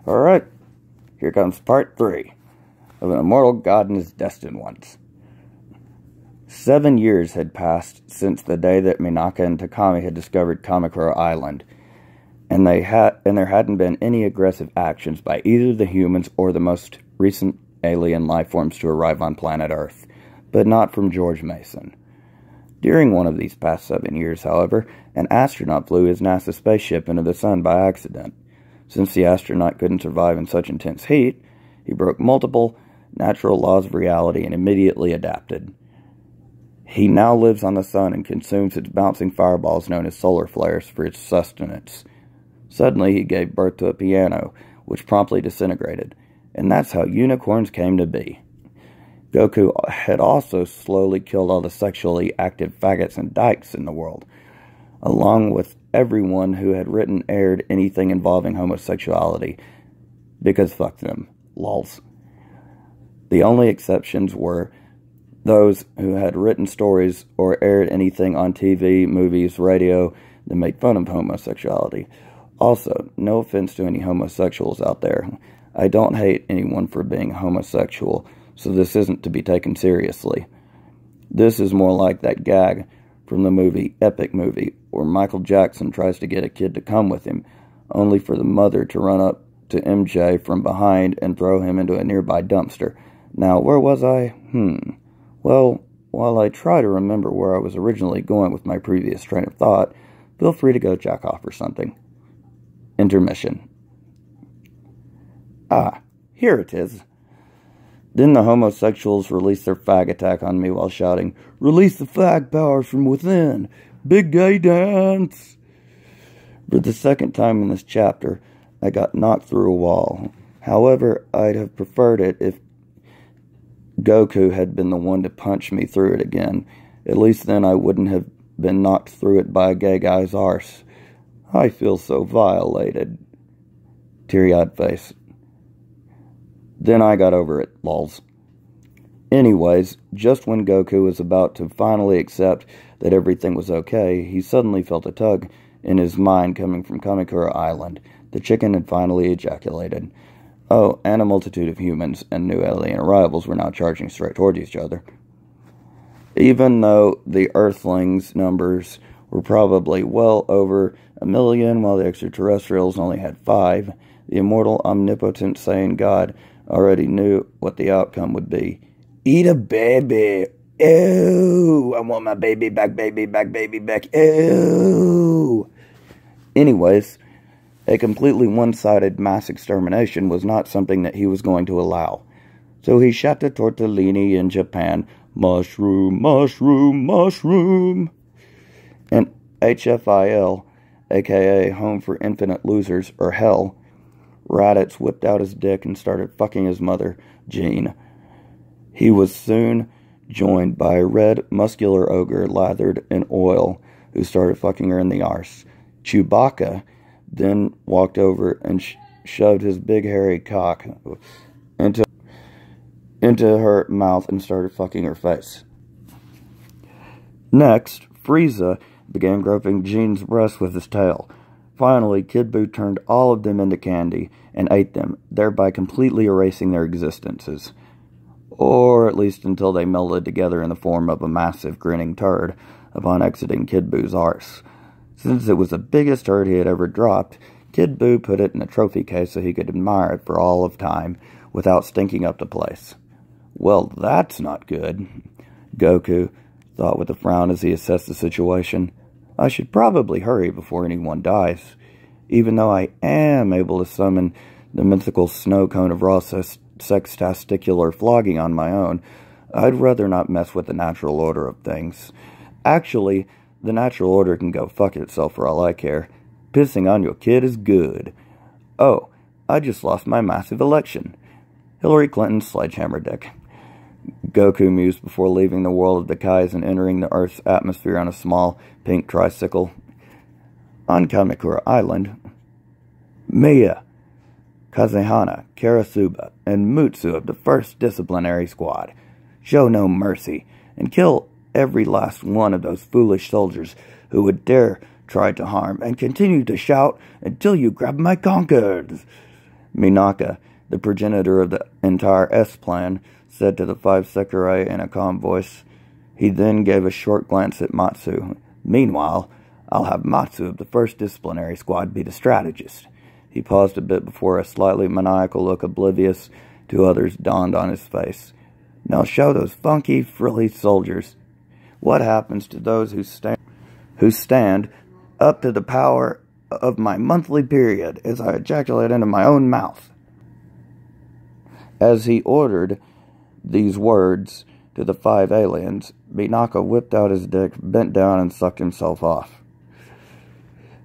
Alright, here comes part 3 of An Immortal God and His Destined Ones. 7 years had passed since the day that Minaka and Takami had discovered Kamakura Island, and there hadn't been any aggressive actions by either the humans or the most recent alien life forms to arrive on planet Earth, but not from George Mason. During one of these past 7 years, however, an astronaut flew his NASA spaceship into the sun by accident. Since the astronaut couldn't survive in such intense heat, he broke multiple natural laws of reality and immediately adapted. He now lives on the sun and consumes its bouncing fireballs known as solar flares for its sustenance. Suddenly, he gave birth to a piano, which promptly disintegrated, and that's how unicorns came to be. Goku had also slowly killed all the sexually active faggots and dykes in the world, along with everyone who had written aired anything involving homosexuality, because fuck them, lols. The only exceptions were those who had written stories or aired anything on TV, movies, radio that made fun of homosexuality. Also, no offense to any homosexuals out there. I don't hate anyone for being homosexual, so this isn't to be taken seriously. This is more like that gag from the movie Epic Movie, where Michael Jackson tries to get a kid to come with him, only for the mother to run up to MJ from behind and throw him into a nearby dumpster. Now, where was I? Well, while I try to remember where I was originally going with my previous train of thought, feel free to go jack off or something. Intermission. Ah, here it is. Then the homosexuals released their fag attack on me while shouting, "Release the fag powers from within! Big gay dance!" For the second time in this chapter, I got knocked through a wall. However, I'd have preferred it if Goku had been the one to punch me through it again. At least then I wouldn't have been knocked through it by a gay guy's arse. I feel so violated. Teary-eyed face. Then I got over it, lols. Anyways, just when Goku was about to finally accept that everything was okay, he suddenly felt a tug in his mind coming from Kamakura Island. The chicken had finally ejaculated. Oh, and a multitude of humans and new alien arrivals were now charging straight toward each other. Even though the Earthlings' numbers were probably well over 1 million, while the extraterrestrials only had 5, the immortal, omnipotent, Saiyan God already knew what the outcome would be. Eat a baby. Ew. I want my baby back, baby back, baby back. Ew. Anyways, a completely one-sided mass extermination was not something that he was going to allow. So he shouted tortellini in Japan, "Mushroom, mushroom, mushroom." And HFIL, aka Home for Infinite Losers, or Hell, Raditz whipped out his dick and started fucking his mother, Jean. He was soon joined by a red, muscular ogre lathered in oil who started fucking her in the arse. Chewbacca then walked over and shoved his big hairy cock into her mouth and started fucking her face. Next, Frieza began groping Jean's breast with his tail. Finally, Kid Buu turned all of them into candy and ate them, thereby completely erasing their existences. Or at least until they melded together in the form of a massive grinning turd upon exiting Kid Buu's arse. Since it was the biggest turd he had ever dropped, Kid Buu put it in a trophy case so he could admire it for all of time without stinking up the place. Well, that's not good, Goku thought with a frown as he assessed the situation. I should probably hurry before anyone dies. Even though I am able to summon the mythical snow cone of raw sextasticular flogging on my own, I'd rather not mess with the natural order of things. Actually, the natural order can go fuck itself for all I care. Pissing on your kid is good. Oh, I just lost my massive election. Hillary Clinton's sledgehammer dick. Goku mused before leaving the world of the Kais and entering the Earth's atmosphere on a small, pink tricycle. On Kamakura Island, Mia, Kazehana, Karasuba, and Mutsu of the 1st Disciplinary Squad show no mercy and kill every last one of those foolish soldiers who would dare try to harm and continue to shout until you grab my conchords. Minaka, the progenitor of the entire S-plan, said to the 5 Sekirei in a calm voice. He then gave a short glance at Matsu. Meanwhile, I'll have Matsu of the 1st Disciplinary Squad be the strategist. He paused a bit before a slightly maniacal look oblivious to others dawned on his face. Now show those funky, frilly soldiers what happens to those who stand up to the power of my monthly period as I ejaculate into my own mouth. As he ordered these words to the 5 aliens, Minaka whipped out his dick, bent down, and sucked himself off.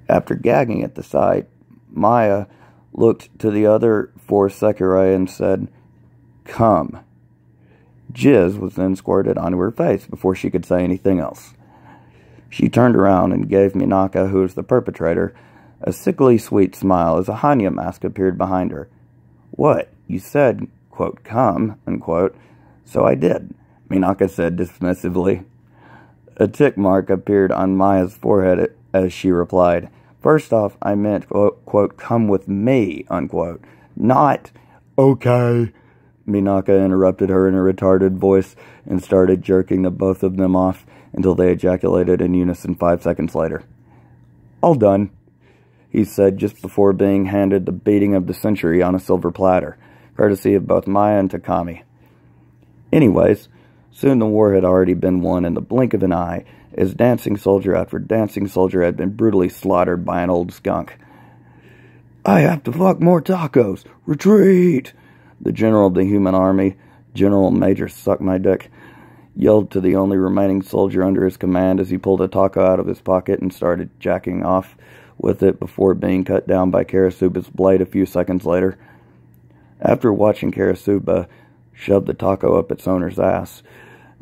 After gagging at the sight, Maya looked to the other 4 Sekirei and said, "Come." Jizz was then squirted onto her face before she could say anything else. She turned around and gave Minaka, who was the perpetrator, a sickly sweet smile as a Hanya mask appeared behind her. "What? You said, quote, come, unquote." "So I did," Minaka said dismissively. A tick mark appeared on Maya's forehead as she replied, "First off, I meant, quote, come with me, unquote, not..." "Okay," Minaka interrupted her in a retarded voice and started jerking the both of them off until they ejaculated in unison 5 seconds later. "All done," he said just before being handed the beating of the century on a silver platter, courtesy of both Maya and Takami. Anyways, soon the war had already been won in the blink of an eye, as dancing soldier after dancing soldier had been brutally slaughtered by an old skunk. "I have to fuck more tacos! Retreat!" The general of the human army, General Major Suck My Dick, yelled to the only remaining soldier under his command as he pulled a taco out of his pocket and started jacking off with it before being cut down by Karasuba's blade a few seconds later. After watching Karasuba shove the taco up its owner's ass,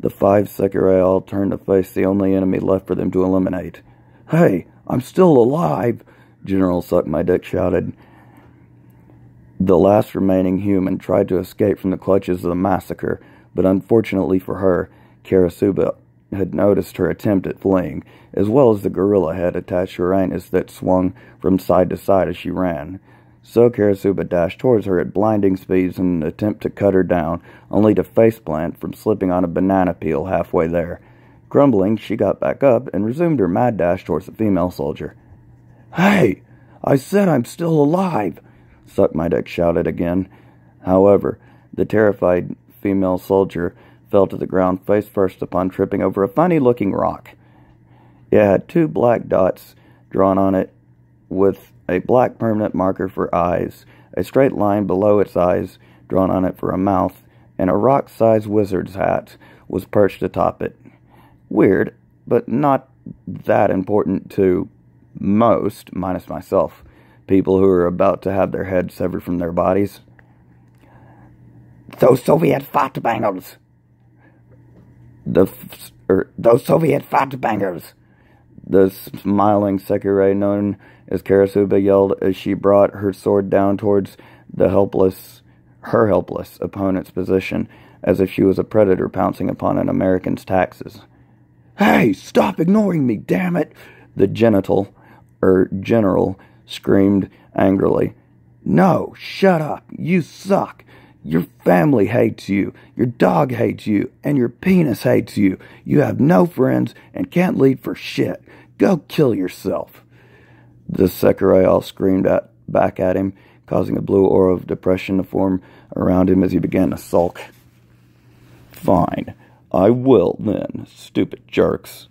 the 5 Sekirei all turned to face the only enemy left for them to eliminate. "Hey, I'm still alive!" General Suck My Dick shouted. The last remaining human tried to escape from the clutches of the massacre, but unfortunately for her, Karasuba had noticed her attempt at fleeing, as well as the gorilla head attached to her anus that swung from side to side as she ran. So Karasuba dashed towards her at blinding speeds in an attempt to cut her down, only to faceplant from slipping on a banana peel halfway there. Grumbling, she got back up and resumed her mad dash towards the female soldier. "Hey! I said I'm still alive!" Suck My Dick shouted again. However, the terrified female soldier fell to the ground face first upon tripping over a funny-looking rock. It had 2 black dots drawn on it with a black permanent marker for eyes, a straight line below its eyes drawn on it for a mouth, and a rock-sized wizard's hat was perched atop it. Weird, but not that important to most, minus myself, people who are about to have their heads severed from their bodies. "Those Soviet fat-bangers! Those Soviet fat-bangers!" The smiling Sekirei known as Karasuba yelled as she brought her sword down towards her helpless opponent's position, as if she was a predator pouncing upon an American's taxes. "Hey, stop ignoring me, damn it!" The general screamed angrily. "No, shut up, you suck. Your family hates you, your dog hates you, and your penis hates you. You have no friends and can't lead for shit. Go kill yourself." The Sekirei all screamed back at him, causing a blue aura of depression to form around him as he began to sulk. "Fine, I will then, stupid jerks."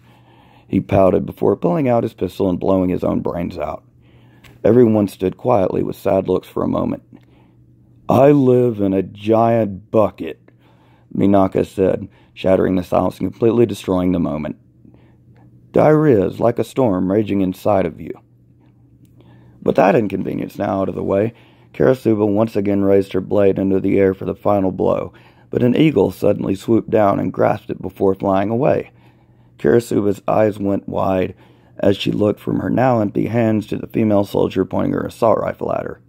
He pouted before pulling out his pistol and blowing his own brains out. Everyone stood quietly with sad looks for a moment. "I live in a giant bucket," Minaka said, shattering the silence and completely destroying the moment. "Diarrhea is like a storm raging inside of you." With that inconvenience now out of the way, Karasuba once again raised her blade into the air for the final blow, but an eagle suddenly swooped down and grasped it before flying away. Karasuba's eyes went wide as she looked from her now empty hands to the female soldier pointing her assault rifle at her.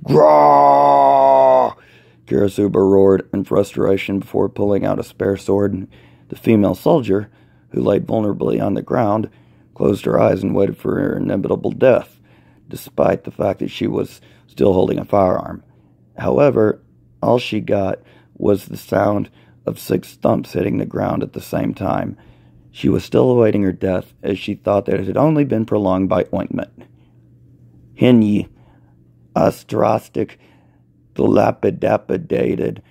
"Graaah!" Karasuba roared in frustration before pulling out a spare sword. The female soldier, who lay vulnerably on the ground, closed her eyes and waited for her inevitable death. despite the fact that she was still holding a firearm. However, all she got was the sound of 6 thumps hitting the ground at the same time. She was still awaiting her death, as she thought that it had only been prolonged by ointment. Henye, astrastic, dilapidated,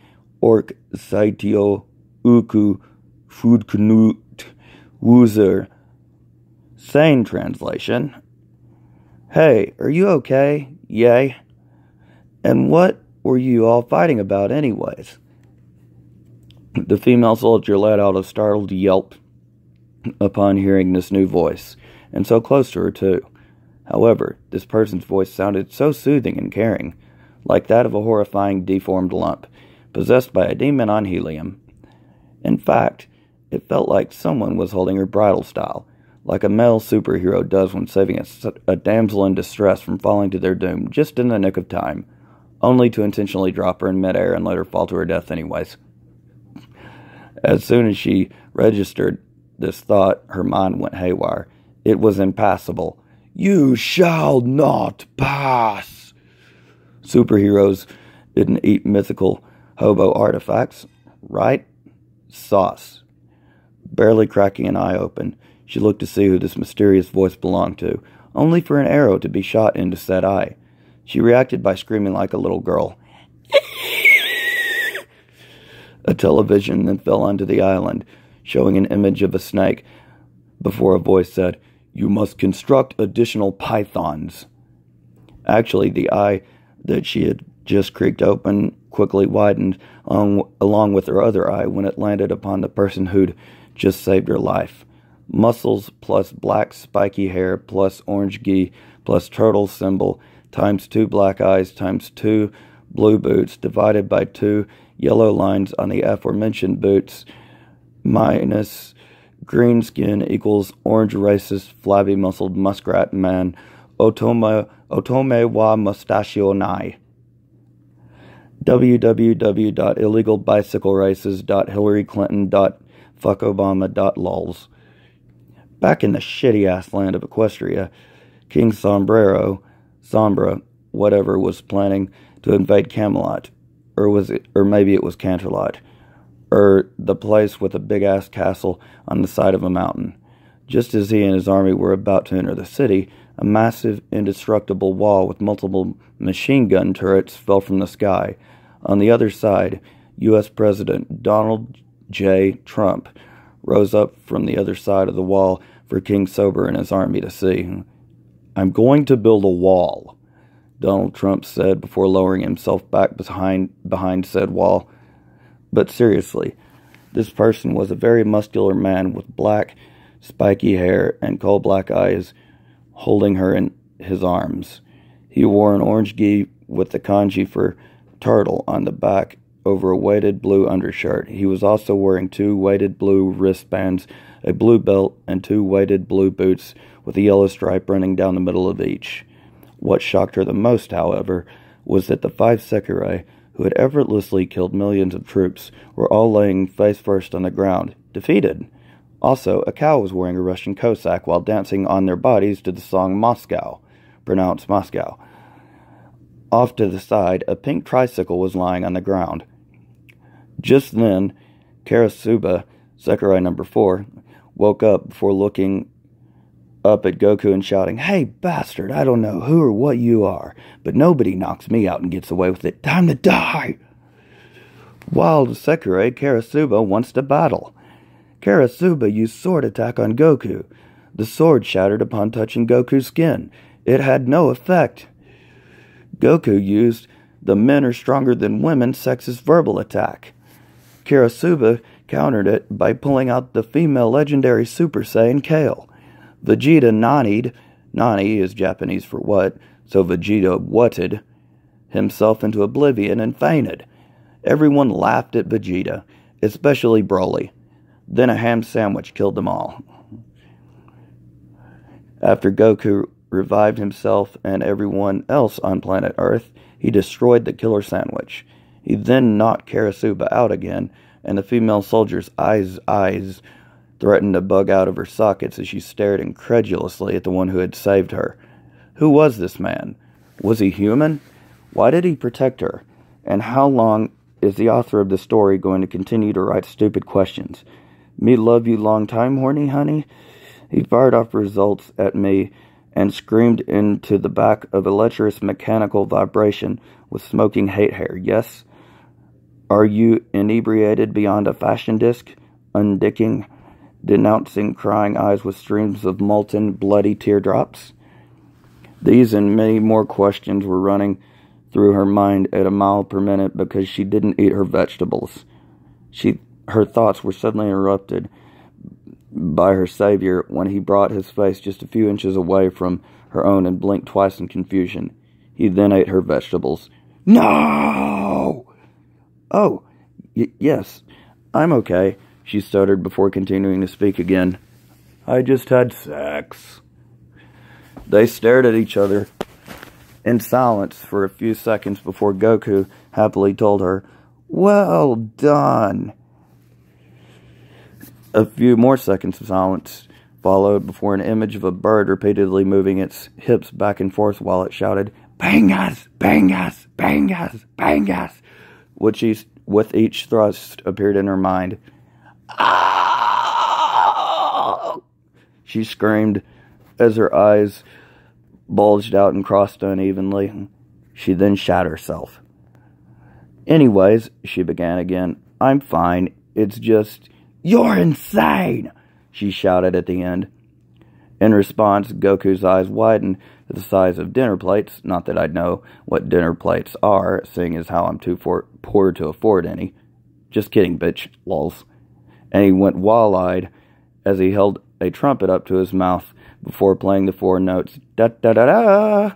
orc sitio, uku, foodknut, woozer. Sane translation. Hey, are you okay? Yay. And what were you all fighting about anyways? The female soldier let out a startled yelp upon hearing this new voice, and so close to her too. However, this person's voice sounded so soothing and caring, like that of a horrifying deformed lump, possessed by a demon on helium. In fact, it felt like someone was holding her bridal style, like a male superhero does when saving a damsel in distress from falling to their doom just in the nick of time, only to intentionally drop her in midair and let her fall to her death anyways. As soon as she registered this thought, her mind went haywire. It was impassable. You shall not pass. Superheroes didn't eat mythical hobo artifacts, right? Sauce. Barely cracking an eye open, she looked to see who this mysterious voice belonged to, only for an arrow to be shot into said eye. She reacted by screaming like a little girl. A television then fell onto the island, showing an image of a snake, before a voice said, "You must construct additional pythons." Actually, the eye that she had just creaked open quickly widened along with her other eye when it landed upon the person who'd just saved her life. Muscles plus black spiky hair plus orange gi plus turtle symbol times 2 black eyes times 2 blue boots divided by 2 yellow lines on the aforementioned boots minus green skin equals orange racist flabby muscled muskrat man otome wa mustachio nai. www.illegalbicycleraces.hillaryclinton.fuckobama.lols. Back in the shitty-ass land of Equestria, King Sombra, whatever, was planning to invade Camelot. Or maybe it was Canterlot. Or the place with a big-ass castle on the side of a mountain. Just as he and his army were about to enter the city, a massive, indestructible wall with multiple machine gun turrets fell from the sky. On the other side, U.S. President Donald J. Trump rose up from the other side of the wall for King Sober and his army to see. "I'm going to build a wall," Donald Trump said before lowering himself back behind said wall. But seriously, this person was a very muscular man with black, spiky hair and coal-black eyes, holding her in his arms. He wore an orange gi with the kanji for turtle on the back over a weighted blue undershirt. He was also wearing 2 weighted blue wristbands, a blue belt, and 2 weighted blue boots with a yellow stripe running down the middle of each. What shocked her the most, however, was that the 5 Sekirai, who had effortlessly killed millions of troops, were all laying face first on the ground, defeated. Also, a cow was wearing a Russian Cossack while dancing on their bodies to the song Moscow, pronounced Moscow. Off to the side, a pink tricycle was lying on the ground. Just then, Karasuba, Sekirai number 4, woke up before looking up at Goku and shouting, "Hey, bastard, I don't know who or what you are, but nobody knocks me out and gets away with it. Time to die!" Wild Sekirai, Karasuba wants to battle. Karasuba used sword attack on Goku. The sword shattered upon touching Goku's skin. It had no effect. Goku used the men are stronger than women sexist verbal attack. Karasuba countered it by pulling out the female legendary Super Saiyan Kale. Vegeta nani'd, nani is Japanese for what, so Vegeta whatted himself into oblivion and fainted. Everyone laughed at Vegeta, especially Broly. Then a ham sandwich killed them all. After Goku revived himself and everyone else on planet Earth, he destroyed the killer sandwich. He then knocked Karasuba out again, and the female soldier's eyes threatened to bug out of her sockets as she stared incredulously at the one who had saved her, Who was this man? Was he human? Why did he protect her? And how long is the author of the story going to continue to write stupid questions? Me love you long time, horny honey? He fired off results at me and screamed into the back of a lecherous mechanical vibration with smoking hate hair. Yes? Are you inebriated beyond a fashion disc? Undicking, denouncing crying eyes with streams of molten, bloody teardrops? These and many more questions were running through her mind at a mile per minute because she didn't eat her vegetables. Her thoughts were suddenly interrupted by her savior when he brought his face just a few inches away from her own and blinked twice in confusion. He then ate her vegetables. No! Oh, yes, I'm okay, she stuttered before continuing to speak again. I just had sex. They stared at each other in silence for a few seconds before Goku happily told her, "Well done." A few more seconds of silence followed before an image of a bird repeatedly moving its hips back and forth while it shouted, "Bangas! Bangas! Bangas! Bangas!" which with each thrust appeared in her mind. "Ah!" she screamed as her eyes bulged out and crossed unevenly. She then shat herself. "Anyways," she began again, "I'm fine. It's just..." "You're insane!" she shouted at the end. In response, Goku's eyes widened to the size of dinner plates. Not that I'd know what dinner plates are, seeing as how I'm too poor to afford any. Just kidding, bitch, lols. And he went wall-eyed as he held a trumpet up to his mouth before playing the 4 notes. Da-da-da-da!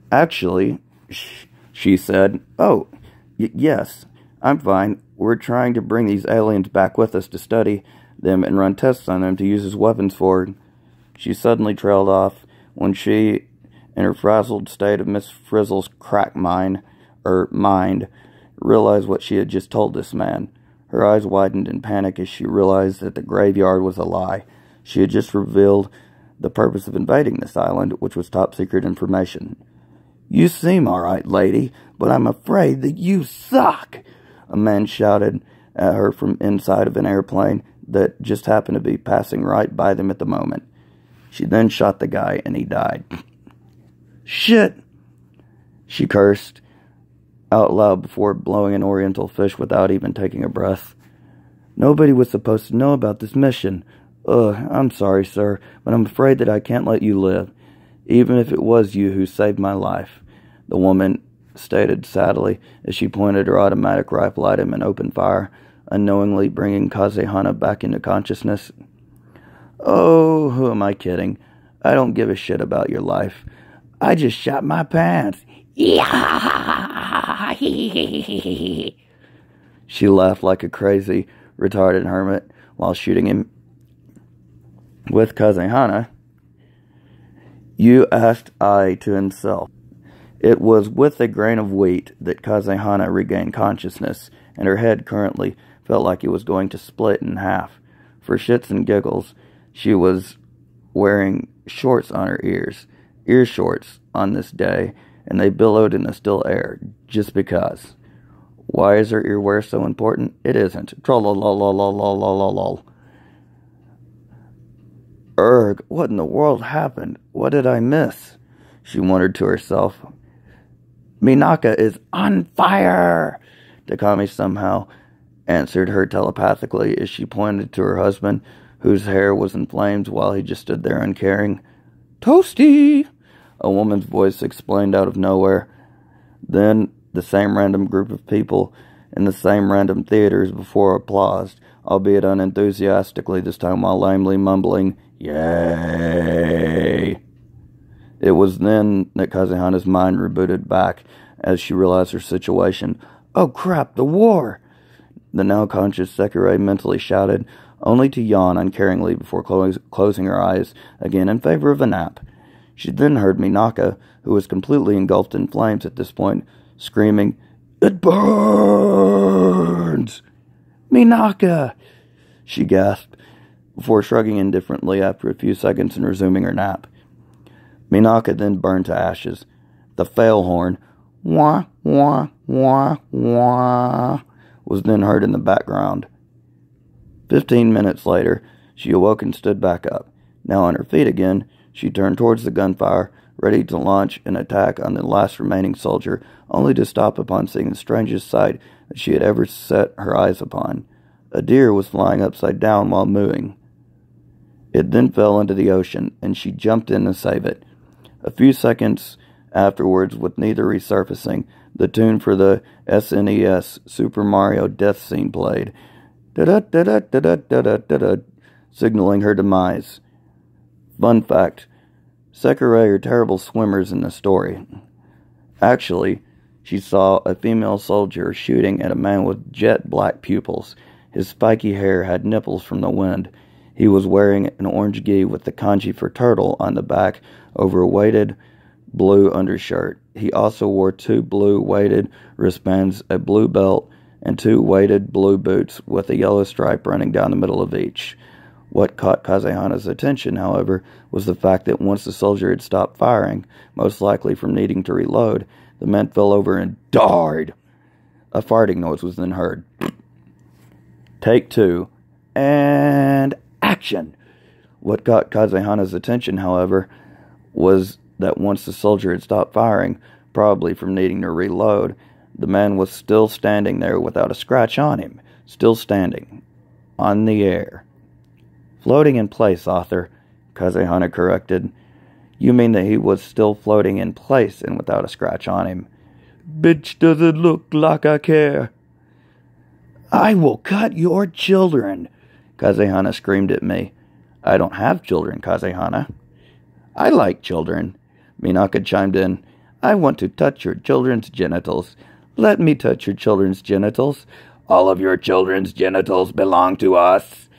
"Actually," she said, "Oh, yes, I'm fine. We're trying to bring these aliens back with us to study them and run tests on them to use as weapons for..." She suddenly trailed off when she, in her frazzled state of Miss Frizzle's crack mind, realized what she had just told this man. Her eyes widened in panic as she realized that the graveyard was a lie. She had just revealed the purpose of invading this island, which was top-secret information. "You seem all right, lady, but I'm afraid that you suck," a man shouted at her from inside of an airplane that just happened to be passing right by them at the moment. She then shot the guy, and he died. "Shit!" she cursed out loud before blowing an oriental fish without even taking a breath. "Nobody was supposed to know about this mission. I'm sorry, sir, but I'm afraid that I can't let you live, even if it was you who saved my life," the woman stated sadly as she pointed her automatic rifle at him and opened fire, unknowingly bringing Kazehana back into consciousness. "Oh, who am I kidding? I don't give a shit about your life. I just shot my pants." She laughed like a crazy, retarded hermit while shooting him. With Kazehana, you asked I to himself. It was with a grain of wheat that Kazehana regained consciousness, and her head currently felt like it was going to split in half. For shits and giggles, she was wearing shorts on her ear shorts on this day, and they billowed in the still air, just because. Why is her earwear so important? It isn't. Trollololololololol. Erg, what in the world happened? What did I miss? She wondered to herself. Minaka is on fire! Takami somehow answered her telepathically as she pointed to her husband, whose hair was in flames while he just stood there uncaring. Toasty! A woman's voice explained out of nowhere. Then the same random group of people in the same random theaters before applauded, albeit unenthusiastically this time while lamely mumbling, "Yay!" It was then that Kazehana's mind rebooted back as she realized her situation. "Oh crap, the war!" The now conscious Sekirei mentally shouted, only to yawn uncaringly before closing her eyes again in favor of a nap. She then heard Minaka, who was completely engulfed in flames at this point, screaming, "It burns!" "Minaka!" she gasped, before shrugging indifferently after a few seconds and resuming her nap. Minaka then burned to ashes. The fail horn, wah, wah, wah, wah, was then heard in the background. 15 minutes later, she awoke and stood back up. Now on her feet again, she turned towards the gunfire, ready to launch an attack on the last remaining soldier, only to stop upon seeing the strangest sight that she had ever set her eyes upon. A deer was flying upside down while mooing. It then fell into the ocean, and she jumped in to save it. A few seconds afterwards, with neither resurfacing, the tune for the SNES Super Mario death scene played, da-da-da-da-da-da-da-da-da, signaling her demise. Fun fact, Sakurai are terrible swimmers in the story. Actually, she saw a female soldier shooting at a man with jet black pupils. His spiky hair had nipples from the wind. He was wearing an orange gi with the kanji for turtle on the back over a weighted blue undershirt. He also wore 2 blue weighted wristbands, a blue belt, and 2 weighted blue boots with a yellow stripe running down the middle of each. What caught Kazehana's attention, however, was the fact that once the soldier had stopped firing, most likely from needing to reload, the man fell over and died. A farting noise was then heard. Take 2, and action! What caught Kazehana's attention, however, was that once the soldier had stopped firing, probably from needing to reload, the man was still standing there without a scratch on him. Still standing. On the air. Floating in place, author, Kazehana corrected. You mean that he was still floating in place and without a scratch on him? Bitch, does it look like I care? I will cut your children, Kazehana screamed at me. I don't have children, Kazehana. I like children, Minaka chimed in. I want to touch your children's genitals. Let me touch your children's genitals. All of your children's genitals belong to us.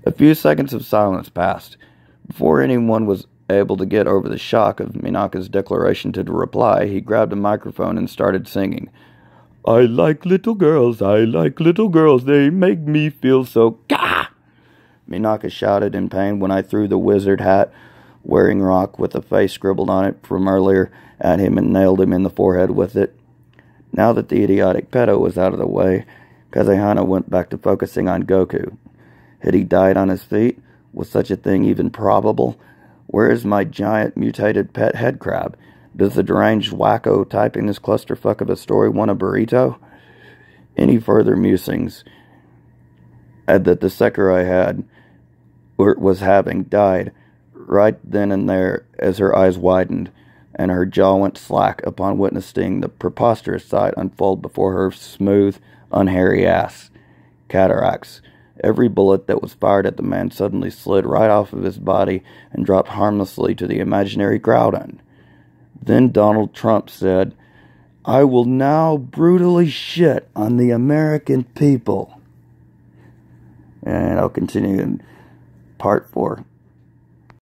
A few seconds of silence passed. Before anyone was able to get over the shock of Minaka's declaration to reply, he grabbed a microphone and started singing. I like little girls, they make me feel so gah! Minaka shouted in pain when I threw the wizard hat wearing rock with a face scribbled on it from earlier at him and nailed him in the forehead with it. Now that the idiotic pedo was out of the way, Kazehana went back to focusing on Goku. Had he died on his feet? Was such a thing even probable? Where is my giant mutated pet head crab? Does the deranged wacko typing this clusterfuck of a story want a burrito? Any further musings that the Sakurai had, or was having, died right then and there as her eyes widened, and her jaw went slack upon witnessing the preposterous sight unfold before her smooth, unhairy ass. Cataracts. Every bullet that was fired at the man suddenly slid right off of his body and dropped harmlessly to the imaginary Groudon. Then Donald Trump said, I will now brutally shit on the American people. And I'll continue in part 4.